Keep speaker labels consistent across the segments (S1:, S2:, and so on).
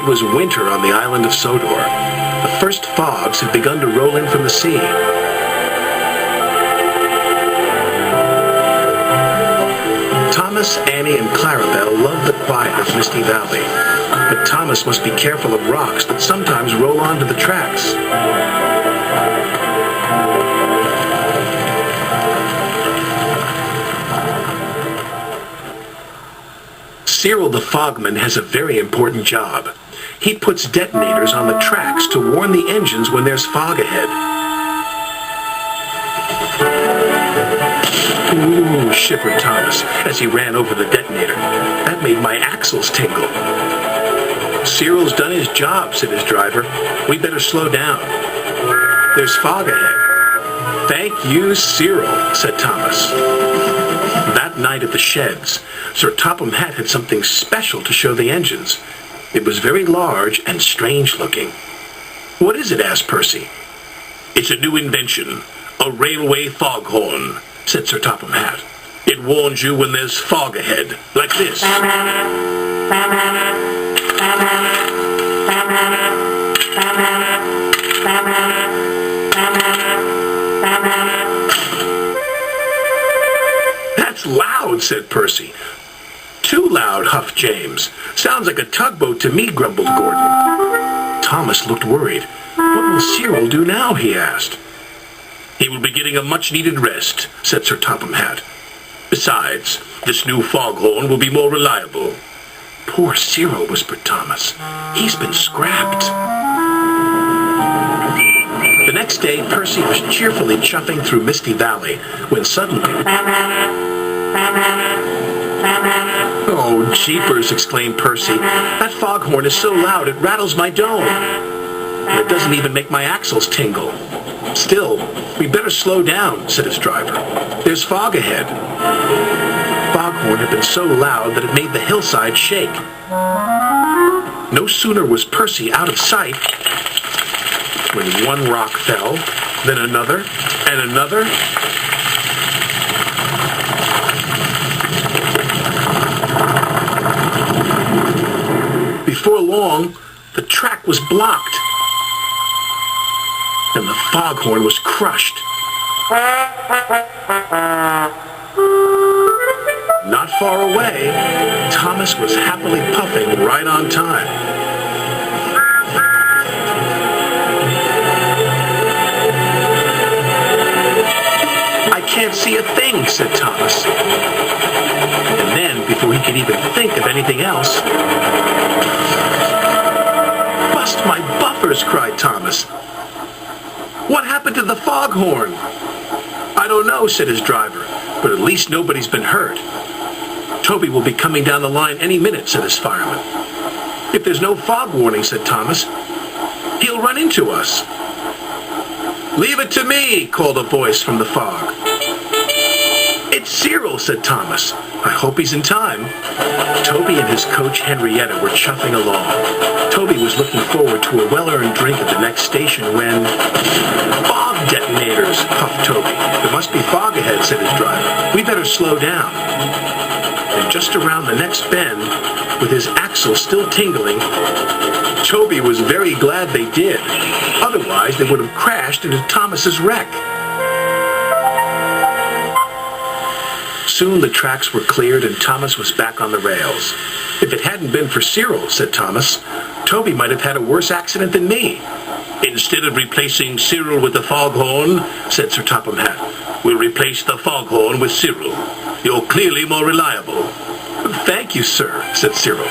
S1: It was winter on the island of Sodor. The first fogs had begun to roll in from the sea. Thomas, Annie, and Clarabelle loved the quiet of Misty Valley, but Thomas must be careful of rocks that sometimes roll onto the tracks. Cyril the Fogman has a very important job. He puts detonators on the tracks to warn the engines when there's fog ahead. Ooh, shivered Thomas as he ran over the detonator. That made my axles tingle. Cyril's done his job, said his driver. We better slow down. There's fog ahead. Thank you, Cyril, said Thomas. That night at the sheds, Sir Topham Hatt had something special to show the engines. It was very large and strange looking. What is it? Asked Percy. It's a new invention, a railway foghorn, said Sir Topham Hatt. It warns you when there's fog ahead, like this. That's loud, said Percy. Too loud, huffed James. Sounds like a tugboat to me, grumbled Gordon. Thomas looked worried. What will Cyril do now, he asked. He will be getting a much-needed rest, said Sir Topham Hatt. Besides, this new foghorn will be more reliable. Poor Cyril, whispered Thomas. He's been scrapped. The next day, Percy was cheerfully chuffing through Misty Valley when suddenly... Oh, jeepers, exclaimed Percy. That foghorn is so loud it rattles my dome. It doesn't even make my axles tingle. Still, we better slow down, said his driver. There's fog ahead. Foghorn had been so loud that it made the hillside shake. No sooner was Percy out of sight when one rock fell, then another, and another. Before long, the track was blocked, and the foghorn was crushed. Not far away, Thomas was happily puffing right on time. I can't see a thing, said Thomas. And then, before he could even think of anything else, bust my buffers, cried Thomas. What happened to the foghorn? I don't know, said his driver, but at least nobody's been hurt. Toby will be coming down the line any minute, said his fireman. If there's no fog warning, said Thomas, he'll run into us. Leave it to me, called a voice from the fog. It's Cyril, said Thomas. I hope he's in time. Toby and his coach Henrietta were chuffing along. Toby was looking forward to a well-earned drink at the next station when... Fog detonators, puffed Toby. There must be fog ahead, said his driver. We better slow down. And just around the next bend, with his axle still tingling, Toby was very glad they did. Otherwise, they would have crashed into Thomas's wreck. Soon the tracks were cleared and Thomas was back on the rails. If it hadn't been for Cyril, said Thomas, Toby might have had a worse accident than me. Instead of replacing Cyril with the foghorn, said Sir Topham Hatt, we'll replace the foghorn with Cyril. You're clearly more reliable. Thank you, sir, said Cyril.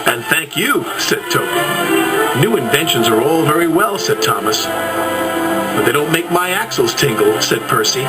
S1: And thank you, said Toby. New inventions are all very well, said Thomas. But they don't make my axles tingle, said Percy.